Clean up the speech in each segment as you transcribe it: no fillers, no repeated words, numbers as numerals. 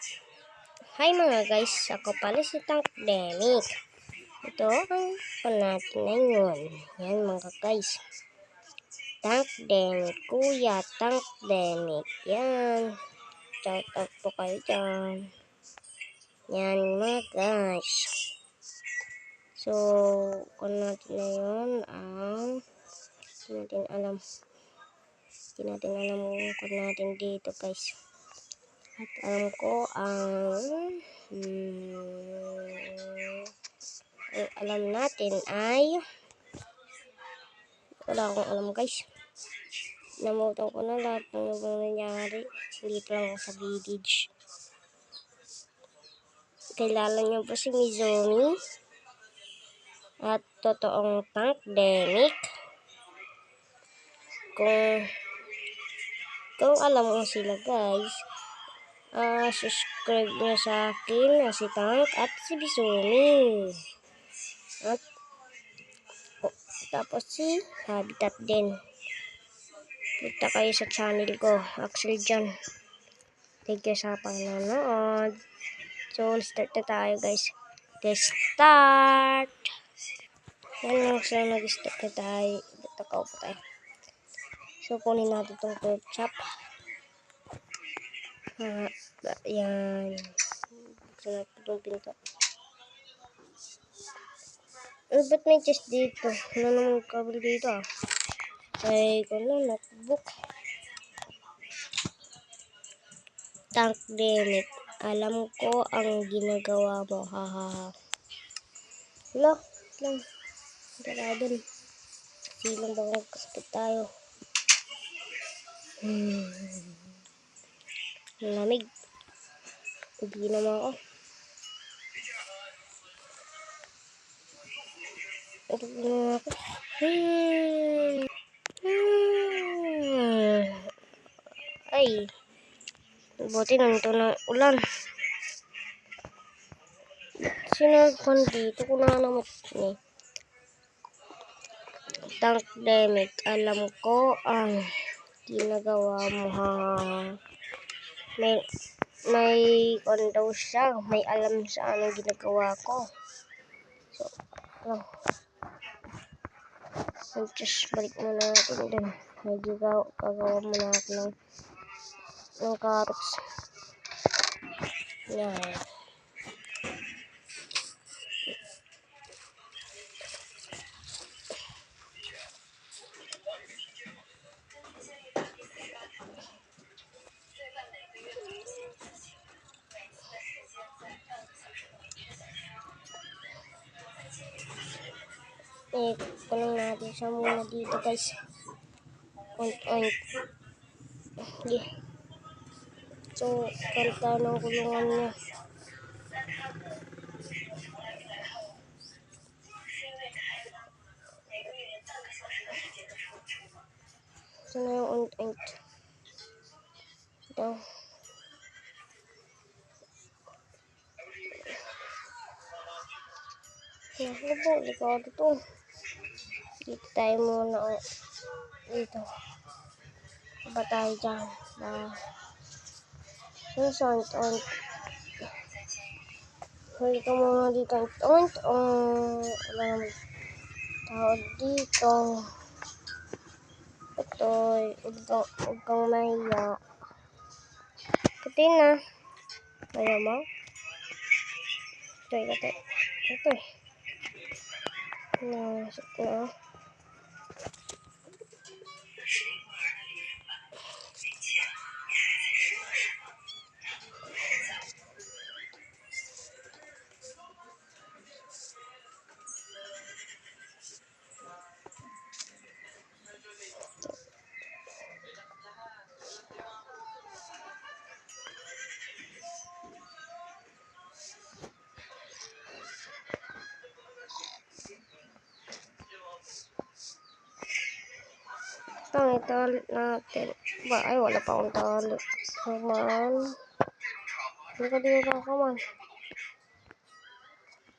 Hi mga guys, ako pala si Tankdemic. Ito ang natin ngayon. Yan mga guys. Tankdemic, kuya, Tankdemic. Yan. Shout out po kayo dyan. Yan mga guys. So, natin ngayon ang hindi natin alam kung natin dito guys. At alam ko ang alam natin ay wala akong alam guys. Namutan ko na lahat ng nangyari dito lang sa village. Kilala niyo po si Mizumi at totoong Tankdemic. Kung alam mo sila guys, subscribe nyo sa akin na si Tank at si Mizumi. At tapos si Habitat din. Punta kayo sa channel ko, Axel John. Thank you sa panonood. So, start na tayo guys. Let's start! Yan lang sa nag-start na tayo. Tatakaw po tayo. So, kunin natin itong pork chop. Yan. Buksan natin itong pinto. Ba't may chest dito? Ano naman kabel dito Ay, notebook. Tankdemic. Alam ko ang ginagawa mo. Hahaha. Wala. Lang. Tara dun. Silang baka magkasakit tayo. Lamig. Hindi naman ako. Ito naman ako. Ay. Buti nandito ng ulan. Sinagpan dito ko na naman eh. Tankdemic, alam ko ang ginagawa mo may daw siya, may alam sa anong ginagawa ko. So, just balik mo na natin din. May gagawa mo na ako ng carrots. Yan. Kulong natin siya muna dito guys. Oink. Yeah. So, kanta ng kulungan niya. Saan na yung oink? Ito. Naku po, likado to. Dito tayo muna. Dito. Ba tayo dyan? Oink. Dito muna dito. Oink. Wala naman tao dito. Ito'y, huwag kang mahiya. Puti na. Ayaw mo? Ito. Nasip na. Italit natin. Ay, wala pa akong talit. Come on. Hindi ka dito. Come on.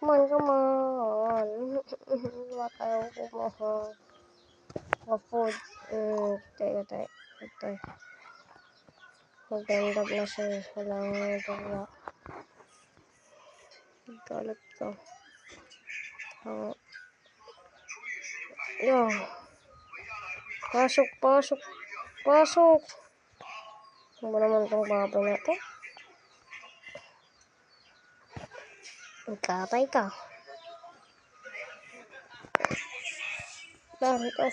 Wala tayong kumuha. Food. Tayo. Magandap na siya. Wala nga nagawa. Galit ko. Yo. Pasok, pasok, pasok. Ano naman itong baboy na ito? Magkatay ka. Dami ito.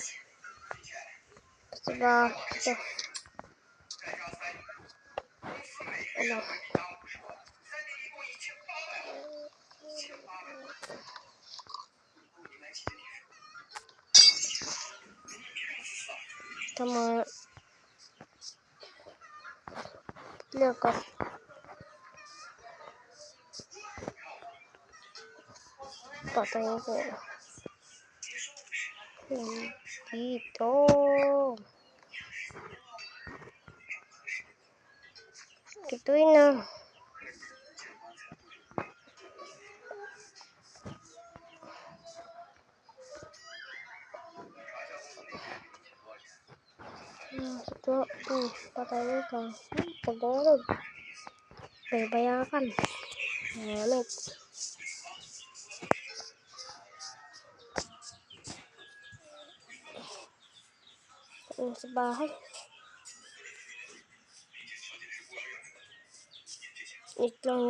Basta ba? Ito. Ano? Tama. Loko. Patayin ko. Dito. Gituin na. Ito. Patayin ka. Pagdungod. Baybayakan. Namit. Sa bahay. Ito lang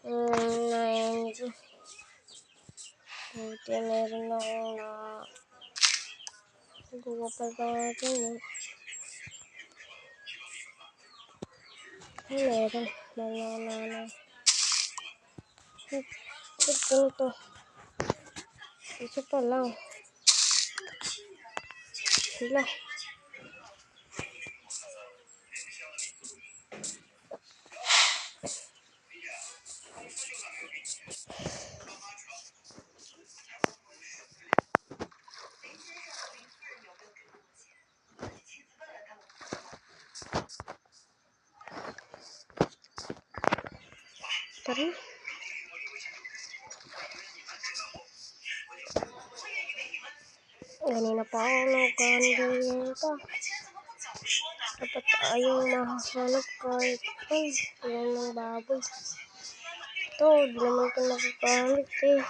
yung nain ko. Buti meron akong nagugapal ka natin yun. Meron. Meron. Ito to. Isa pa lang. Sila. Tara. Ganina pa ako nagkandito. Dapat tayong mahahanap kahit yan ng baboy. Ito, di naman ito nakakamit eh.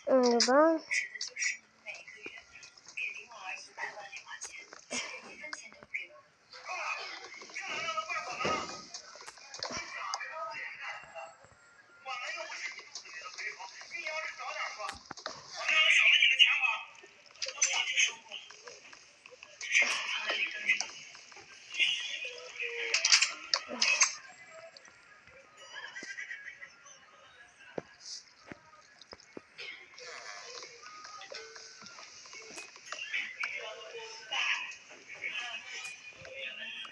Diba?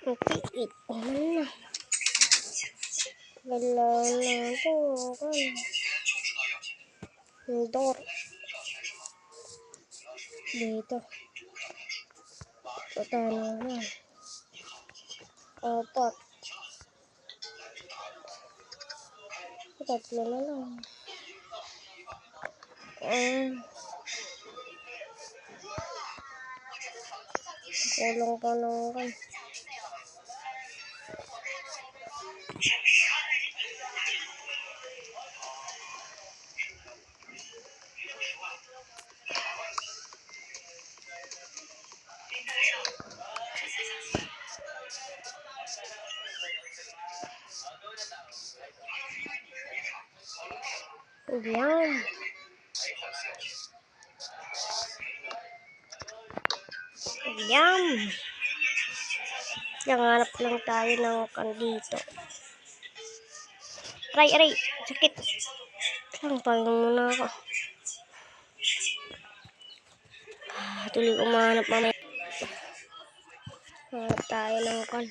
Okay, na. Wala na ito. Door. Dito. Patano na. Apat. Tatlo na lang. Kulong pa naman. Yan. Yan. Nanganap lang tayo ng kandito. Aray. Sakit. Saan tayo muna ako? Tuloy umahanap mamaya. Hanap tayo ng kan.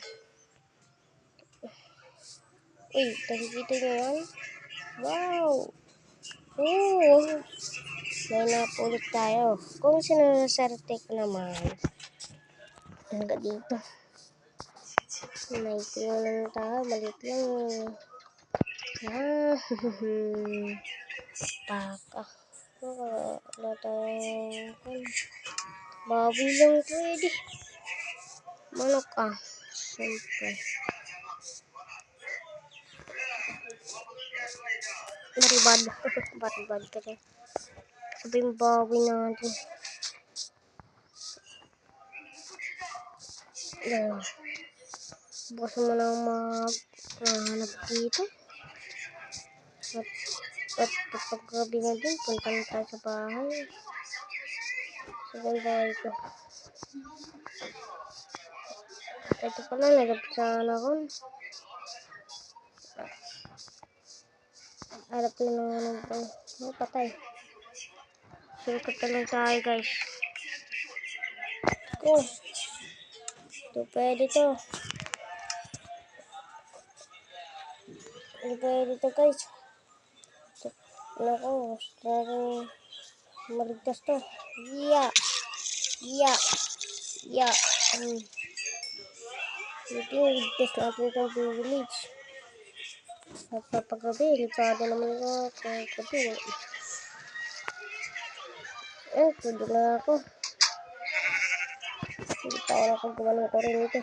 Uy, nakikita nyo yan? Wow! May napulot tayo. Kung sinasarte ko naman. Hanggang dito. May lang tayo. Balik lang. Baka. Wala tayong kan. Baboy lang pwede. Manok ah. Siyempre. Baribad. Baribad ka dyan. Sabi yung baboy natin. Yan. Bukas mo na maghanap dito. At kapag gabi na din, punta na tayo sa bahay. Sa bahay ko. Ito pala, nagapsahan ako. Harap na lang ano. Patay. Sungkat na lang tayo guys. Go. Ito pwede to. Ito pwede to guys. Naku, parang maligtas to. Yeah. Yeah. Yeah. Ito yung ligtas natin itong village. At papagabi, ligado naman ako kagabi. Pwede na ako. Hindi pa ako nakagawa ng kuryente.